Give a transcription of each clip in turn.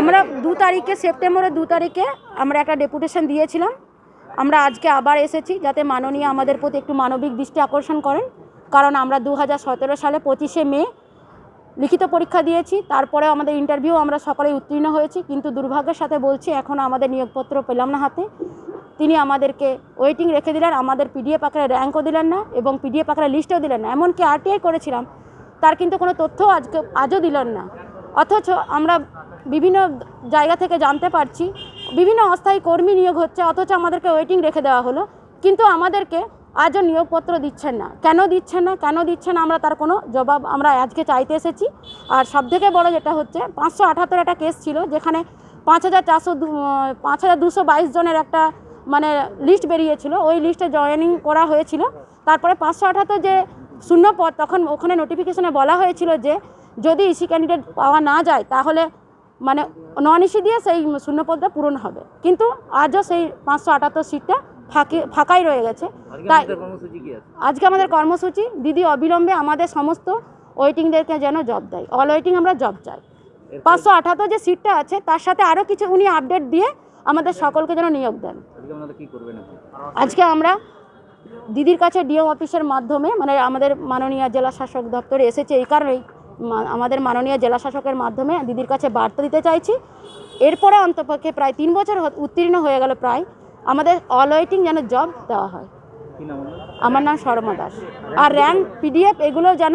আমরা 2 তারিখে সেপ্টেম্বরের 2 তারিখে আমরা একটা ডেপুটেশন দিয়েছিলাম। আমরা আজকে আবার এসেছি যাতে মাননীয় আমাদের প্রতি একটু মানবিক দৃষ্টি আকর্ষণ করেন, কারণ আমরা 2017 সালে 25শে মে লিখিত পরীক্ষা দিয়েছি, তারপরে আমাদের ইন্টারভিউ আমরা সকলেই উত্তীর্ণ হয়েছি, কিন্তু দুর্ভাগ্যের সাথে বলছি এখনও আমাদের নিয়োগপত্র পেলাম না হাতে। তিনি আমাদেরকে ওয়েটিং রেখে দিলেন, আমাদের পিডিএফ আকারে র্যাঙ্কও দিলেন না এবং পিডিএফ আকারে লিস্টও দিলেন না। এমনকি আরটিআই করেছিলাম, তার কিন্তু কোনো তথ্য আজও দিলেন না। অথচ আমরা বিভিন্ন জায়গা থেকে জানতে পারছি বিভিন্ন অস্থায়ী কর্মী নিয়োগ হচ্ছে, অথচ আমাদেরকে ওয়েটিং রেখে দেওয়া হলো, কিন্তু আমাদেরকে আজও নিয়োগপত্র দিচ্ছেন না। কেন দিচ্ছেন আমরা তার কোনো জবাব আমরা আজকে চাইতে এসেছি। আর সবথেকে বড় যেটা হচ্ছে 578 একটা কেস ছিল, যেখানে 5222 জনের একটা মানে লিস্ট বেরিয়েছিল, ওই লিস্টে জয়েনিং করা হয়েছিল। তারপরে 578 যে শূন্য পদ, তখন ওখানে নোটিফিকেশনে বলা হয়েছিল যে যদি ইসি ক্যান্ডিডেট পাওয়া না যায় তাহলে মানে নন ইসি দিয়ে সেই শূন্যপদটা পূরণ হবে, কিন্তু আজও সেই 578 সিটটা ফাঁকাই রয়ে গেছে। তাই আজকে আমাদের কর্মসূচি, দিদি অবিলম্বে আমাদের সমস্ত ওয়েটিংদেরকে যেন জব দেয়। অল ওয়েটিং আমরা জব চাই। 578 যে সিটটা আছে তার সাথে আরও কিছু উনি আপডেট দিয়ে আমাদের সকলকে যেন নিয়োগ দেন। আজকে আমরা দিদির কাছে ডিএম অফিসের মাধ্যমে মানে আমাদের মাননীয় জেলা শাসক দপ্তরে এসেছে, এই কারণেই আমাদের মাননীয় জেলা শাসকের মাধ্যমে দিদির কাছে বার্তা দিতে চাইছি। এরপরে অন্তপক্ষে প্রায় 3 বছর উত্তীর্ণ হয়ে গেল প্রায়, আমাদের অল ওয়েটিং যেন জব দেওয়া হয়। আমার নাম শর্মা দাস। আর র্যাঙ্ক পিডিএফ এগুলো যেন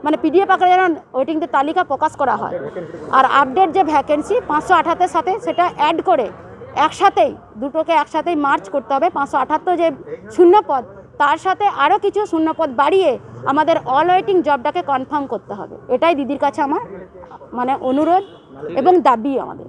মানে পিডিএফ আকারে যেন ওয়েটিংদের তালিকা প্রকাশ করা হয়। আর আপডেট যে ভ্যাকেন্সি 578 সাথে সেটা অ্যাড করে একসাথেই দুটোকে একসাথেই মার্চ করতে হবে। 578 যে শূন্যপদ তার সাথে আরও কিছু শূন্যপদ বাড়িয়ে আমাদের অল ওয়েটিং জবটাকে কনফার্ম করতে হবে। এটাই দিদির কাছে আমার মানে অনুরোধ এবং দাবি আমাদের।